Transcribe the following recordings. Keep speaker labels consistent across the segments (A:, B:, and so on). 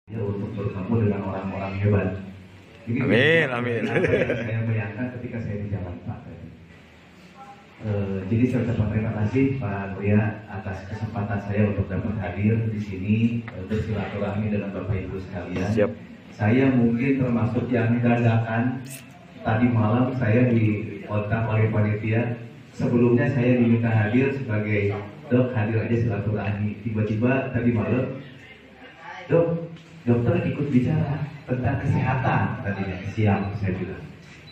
A: Ya, untuk bertemu dengan orang-orang hebat. Ini
B: Amin, amin.
A: Apa yang saya bayangkan ketika saya di jalan Pak. Jadi saya ucapkan terima kasih Pak Buya atas kesempatan saya untuk dapat hadir di sini bersilaturahmi dengan Bapak Ibu sekalian.
B: Siap.
A: Saya mungkin termasuk yang dadakan. Tadi malam saya dikontak oleh panitia. Sebelumnya saya diminta hadir sebagai dok, hadir aja silaturahmi. Tiba-tiba tadi malam, dok, dokter ikut bicara tentang kesehatan tadinya siang saya bilang.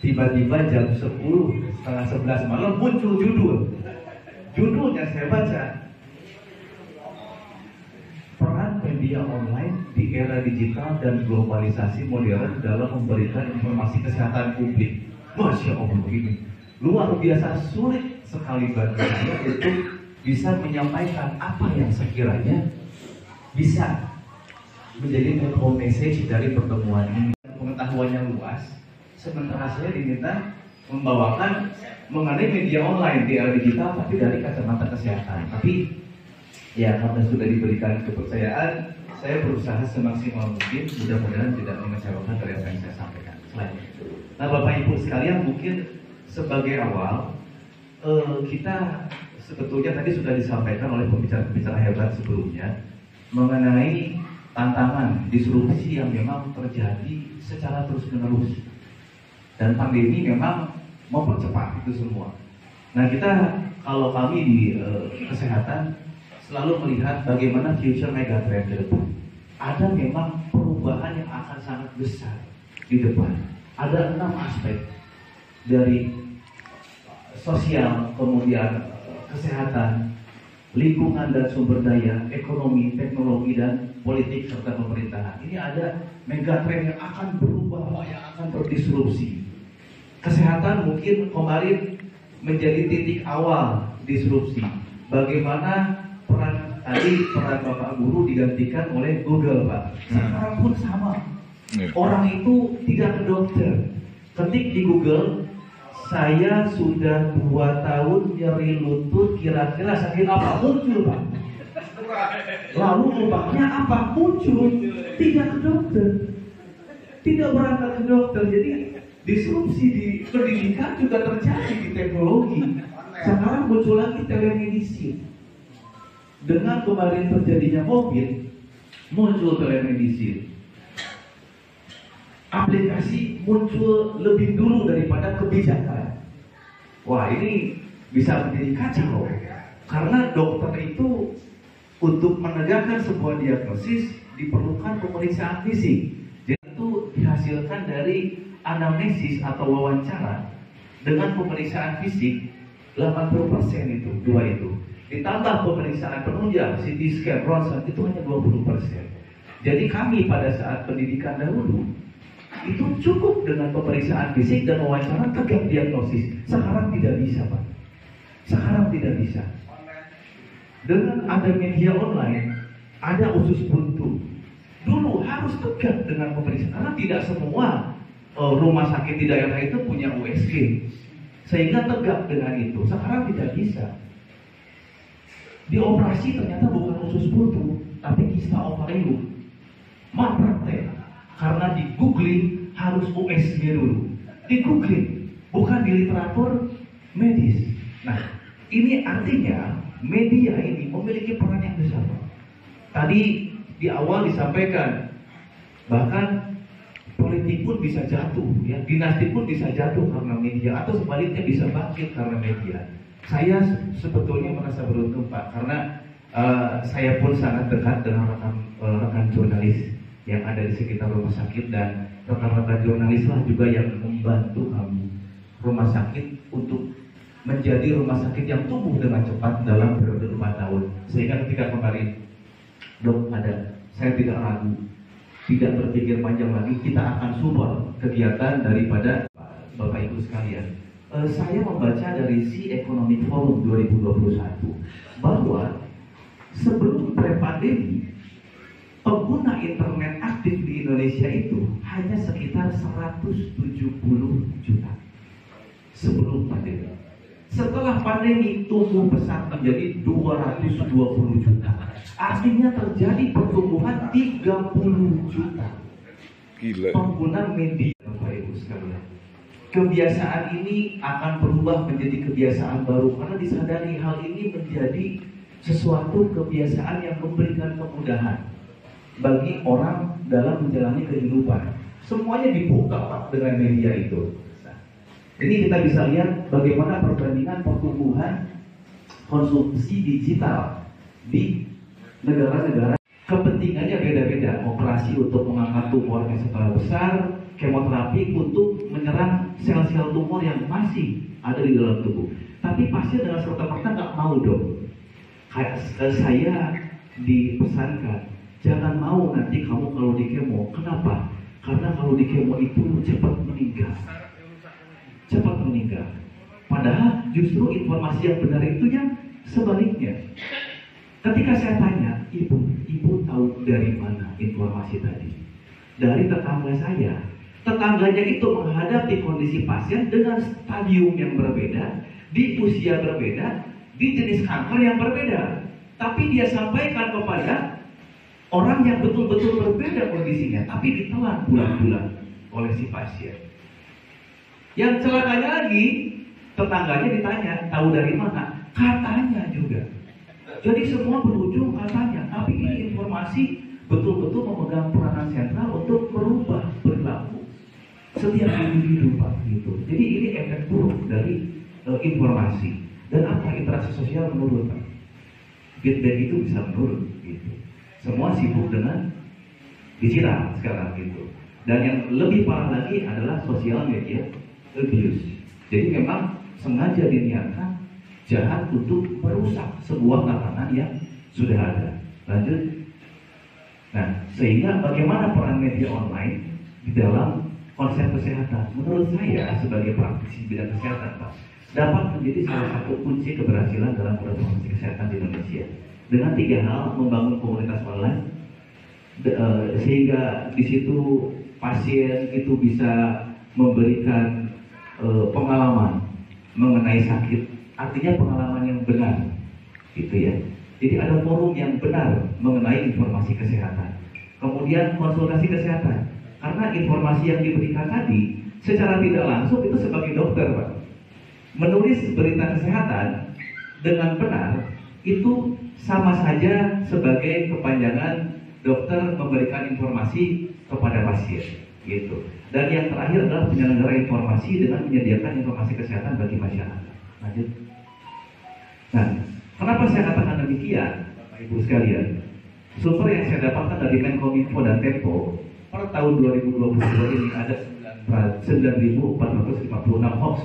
A: Tiba-tiba jam 10, setengah 11 malam muncul judulnya saya baca, peran media online di era digital dan globalisasi modern dalam memberikan informasi kesehatan publik. Masya Allah, ini luar biasa sulit sekali bagi saya untuk bisa menyampaikan apa yang sekiranya bisa menjadi take home message dari pertemuan ini. Pengetahuannya luas, sementara saya diminta membawakan mengenai media online di era digital tapi dari kacamata kesehatan. Tapi ya karena sudah diberikan kepercayaan, saya berusaha semaksimal mungkin, mudah-mudahan tidak mengecewakan dari apa yang saya sampaikan. Selain itu, nah Bapak Ibu sekalian, mungkin sebagai awal kita sebetulnya tadi sudah disampaikan oleh pembicara-pembicara hebat sebelumnya mengenai tantangan disrupsi yang memang terjadi secara terus-menerus, dan pandemi memang mempercepat itu semua. Nah kita, kalau kami di kesehatan selalu melihat bagaimana future megatrend ke depan. Ada memang perubahan yang akan sangat besar di depan. Ada 6 aspek dari sosial, kemudian kesehatan, lingkungan dan sumber daya, ekonomi, teknologi, dan politik serta pemerintahan. Ini ada megatrend yang akan berubah, yang akan berdisrupsi. Kesehatan mungkin kemarin menjadi titik awal disrupsi. Bagaimana peran Bapak Guru digantikan oleh Google, Pak. Sekarang pun sama. Orang itu tidak ke dokter. Ketik di Google, saya sudah 2 tahun nyeri lutut, kira-kira sakit apa? Muncul, Pak. Lalu obatnya apa? Muncul. Tidak ke dokter. Tidak berangkat ke dokter. Jadi disrupsi di pendidikan juga terjadi di teknologi. Sekarang muncul lagi telemedicine. Dengan kemarin terjadinya COVID, muncul telemedicine. Aplikasi muncul lebih dulu daripada kebijakan. Wah, ini bisa menjadi kacau. Karena dokter itu untuk menegakkan sebuah diagnosis diperlukan pemeriksaan fisik. Jadi itu dihasilkan dari anamnesis atau wawancara dengan pemeriksaan fisik 80% itu, 2 itu. Ditambah pemeriksaan penunjang, CT scan, ronsen, itu hanya 20%. Jadi kami pada saat pendidikan dahulu itu cukup dengan pemeriksaan fisik dan wawancara tegak diagnosis. Sekarang tidak bisa, Pak. Sekarang tidak bisa. Dengan ada media online, ada usus buntu. Dulu harus tegak dengan pemeriksaan, karena tidak semua rumah sakit di daerah itu punya USG, sehingga tegak dengan itu. Sekarang tidak bisa. Dioperasi ternyata bukan usus buntu, tapi kista ovarium. Malpraktek. Karena di googling harus USG dulu. Di googling, bukan di literatur medis. Nah, ini artinya media ini memiliki peran yang besar. Tadi di awal disampaikan, bahkan politik pun bisa jatuh, ya, dinasti pun bisa jatuh karena media, atau sebaliknya bisa bangkit karena media. Saya sebetulnya merasa beruntung, Pak, karena saya pun sangat dekat dengan rekan jurnalis yang ada di sekitar rumah sakit, dan rekan-rekan jurnalis lah juga yang membantu kami rumah sakit untuk menjadi rumah sakit yang tumbuh dengan cepat dalam periode 4 tahun. Sehingga ketika kemarin dok ada, saya tidak ragu, tidak berpikir panjang lagi, kita akan support kegiatan daripada Bapak Ibu sekalian. Saya membaca dari Sea Economic Forum 2021 bahwa sebelum pre-pandemi pengguna internet aktif di Indonesia itu hanya sekitar 170 juta sebelum pandemi. Setelah pandemi tumbuh pesat menjadi 220 juta. Artinya terjadi pertumbuhan 30 juta.
B: Gila.
A: Pengguna media, Bapak Ibu sekalian. Kebiasaan ini akan berubah menjadi kebiasaan baru karena disadari hal ini menjadi sesuatu kebiasaan yang memberikan kemudahan bagi orang dalam menjalani kehidupan. Semuanya dibuka Pak dengan media itu. Nah, ini kita bisa lihat bagaimana perbandingan pertumbuhan konsumsi digital di negara-negara. Kepentingannya beda-beda. Operasi untuk mengangkat tumor yang skala besar, kemoterapi untuk menyerang sel-sel tumor yang masih ada di dalam tubuh. Tapi pasien dengan serta-merta nggak mau dong. Kayak saya dipesankan, jangan mau nanti kamu kalau di kemo. Kenapa? Karena kalau di kemo itu cepat meninggal. Cepat meninggal. Padahal justru informasi yang benar itu yang sebaliknya. Ketika saya tanya, ibu tahu dari mana informasi tadi? Dari tetangga saya. Tetangganya itu menghadapi kondisi pasien dengan stadium yang berbeda, di usia berbeda, di jenis kanker yang berbeda. Tapi dia sampaikan kepada orang yang betul-betul berbeda kondisinya, tapi ditelan bulan-bulan oleh si pasien. Yang celakanya lagi, tetangganya ditanya, tahu dari mana? Katanya juga. Jadi semua berujung katanya, tapi ini informasi betul-betul memegang peranan sentral untuk merubah perilaku setiap individu Pak gitu. Jadi ini efek buruk dari informasi. Dan apa interaksi sosial menurun Pak? Feedback itu bisa menurun gitu. Semua sibuk dengan digital sekarang gitu. Dan yang lebih parah lagi adalah sosial media abuse. Jadi memang sengaja diniatkan jahat untuk merusak sebuah tatanan yang sudah ada. Lanjut. Nah, sehingga bagaimana peran media online di dalam konsep kesehatan? Menurut saya sebagai praktisi bidang kesehatan, Pak, dapat menjadi salah satu kunci keberhasilan dalam transformasi kesehatan di Indonesia. Dengan 3 hal: membangun komunitas online, sehingga di situ pasien itu bisa memberikan pengalaman mengenai sakit, artinya pengalaman yang benar, gitu ya. Jadi ada forum yang benar mengenai informasi kesehatan. Kemudian konsultasi kesehatan, karena informasi yang diberikan tadi secara tidak langsung itu sebagai dokter, Pak, menulis berita kesehatan dengan benar itu sama saja sebagai kepanjangan dokter memberikan informasi kepada pasien, gitu. Dan yang terakhir adalah penyelenggara informasi dengan menyediakan informasi kesehatan bagi masyarakat. Lanjut. Nah, kenapa saya katakan demikian, Bapak Ibu sekalian? Sumber yang saya dapatkan dari Menkominfo dan Tempo per tahun 2022 ini ada 9.456 hoax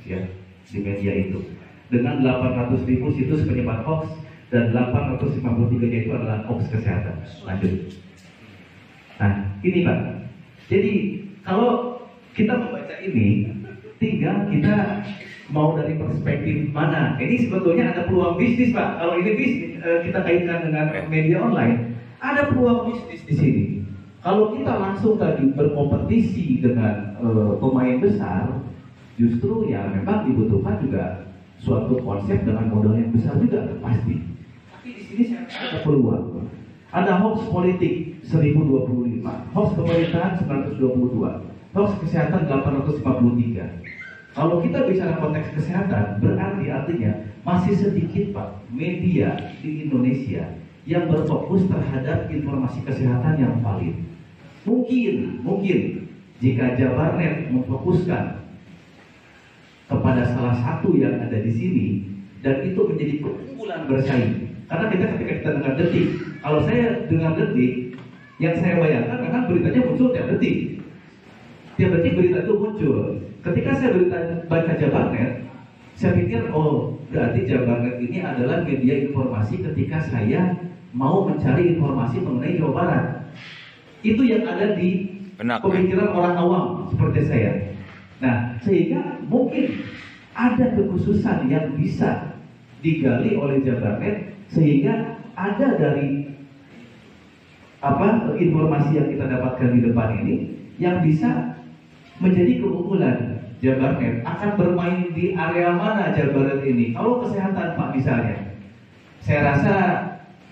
A: ya di media itu, dengan 800.000 situs penyebar hoax dan 853-nya itu adalah hoax kesehatan. Lanjut. Nah, ini Pak. Jadi kalau kita membaca ini, tinggal kita mau dari perspektif mana. Ini sebetulnya ada peluang bisnis Pak. Kalau ini bisnis, kita kaitkan dengan media online, ada peluang bisnis di sini. Kalau kita langsung tadi berkompetisi dengan pemain besar, justru ya memang dibutuhkan juga suatu konsep dengan modal yang besar juga pasti. Tapi di sini saya ada peluang. Ada hoax politik 1025, hoax pemerintahan 922, hoax kesehatan 853. Kalau kita bicara konteks kesehatan, berarti artinya masih sedikit Pak media di Indonesia yang berfokus terhadap informasi kesehatan yang valid. Mungkin jika Jabarnet memfokuskan kepada salah satu yang ada di sini, dan itu menjadi keunggulan bersaing. Karena ketika kita dengar Detik, kalau saya dengar Detik, yang saya bayangkan memang beritanya muncul tiap detik. Tiap detik berita itu muncul. Ketika saya baca Jabarnet, saya pikir, oh berarti Jabarnet ini adalah media informasi ketika saya mau mencari informasi mengenai Jawa Barat. Itu yang ada di pemikiran orang awam seperti saya. Nah, sehingga mungkin ada kekhususan yang bisa digali oleh Jabarnet, sehingga ada dari informasi yang kita dapatkan di depan ini yang bisa menjadi keunggulan Jabarnet akan bermain di area mana Jabarnet ini? Kalau kesehatan Pak misalnya, saya rasa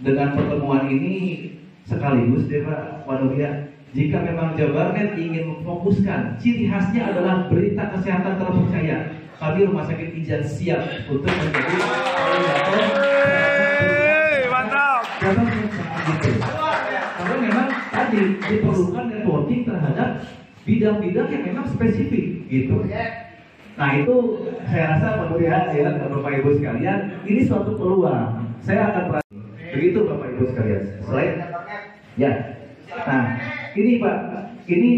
A: dengan pertemuan ini sekaligus deh Pak Wanuria, jika memang Jabarnet ingin memfokuskan, ciri khasnya adalah berita kesehatan terpercaya, kami Rumah Sakit Ijan siap untuk menjadi validator.
B: Mantap.
A: Karena memang tadi diperlukan networking terhadap bidang-bidang yang memang spesifik gitu. Nah itu saya rasa Pak Nuriha ya Bapak Ibu sekalian, ini suatu peluang. Saya akan begitu Bapak Ibu sekalian. Selain ya, nah ini Pak, ini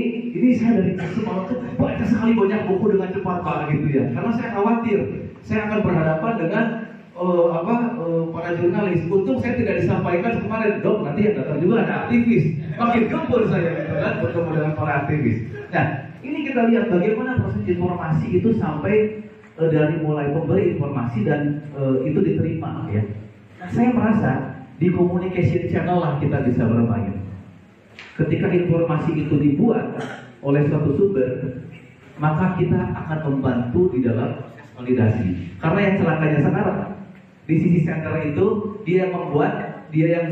A: saya dari semalam tuh baca sekali banyak buku dengan cepat Pak gitu ya. Karena saya khawatir saya akan berhadapan dengan para jurnalis. Untung saya tidak disampaikan kemarin, dok nanti yang datang juga ada aktivis. Makin gempur saya gitu kan bertemu dengan para aktivis. Nah ini kita lihat bagaimana proses informasi itu sampai dari mulai pemberi informasi dan itu diterima ya. Nah, saya merasa di communication channel lah kita bisa bermain. Ketika informasi itu dibuat oleh suatu sumber, maka kita akan membantu di dalam validasi. Karena yang celakanya sekarang di sisi center itu dia yang membuat, dia yang